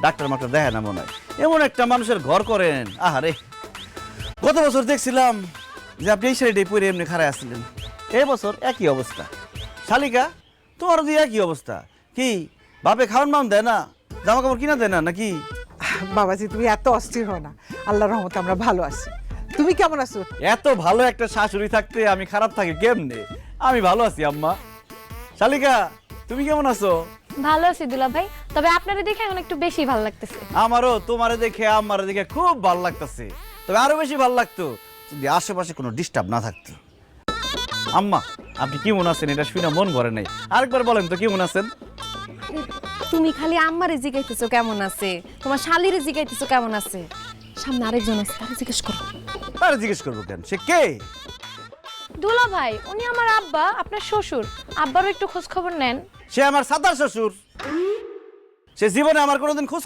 Doctor মাক্তার দেখে না মনে হয়। এমন একটা মানুষের ঘর করেন, আহারে। গত বছর দেখছিলাম যে আপনি এই শাড়িটাই পরে এমনি খাড়ায় আসছিলেন, এই বছর একই অবস্থা। শালিকা, তোমারও দিয়ে একই অবস্থা। কি বাপে খাওয়ান মান দেয় না, জামা কাপড় কিনা দেয় না নাকি? বাবাজি তুমি এত অস্থির হও না, আল্লাহর রহমতে আমরা ভালো আছি। তুমি কেমন আছো? এত ভালো একটা শাশুড়ি থাকতে আমি খারাপ থাকি কেমনে? আমি ভালো আছি আম্মা। শালিকা, তুমি কেমন আছো? ভালো আছি দুলা ভাই, তবে আপনারে দেখে এখন একটু বেশি ভালো লাগতেছে। আমারও তোমারে দেখে আমারে দেখে খুব ভালো লাগতেছে, তবে আরো বেশি ভালো লাগতো যদি আশেপাশে কোনো ডিস্টার্ব না থাকতো। আম্মা, আপনি কেমন আছেন এটা শুনে মন ভরে নাই, আরেকবার বলেন তো কেমন আছেন? তুমি খালি আম্মারে জিগাইতেছো কেমন আছে, তোমার শালিরে জিগাইতেছো কেমন আছে, সামনে আরেকজন আছে তারে জিজ্ঞেস করো। আরে জিজ্ঞেস করবো কেন, সে কে? দুলা ভাই, উনি আমার আব্বা, আপনার শ্বশুর। আব্বারও একটু খোঁজ খবর নেন। সে আমার সাতার শ্বশুর, সে জীবনে আমার কোনোদিন খোঁজ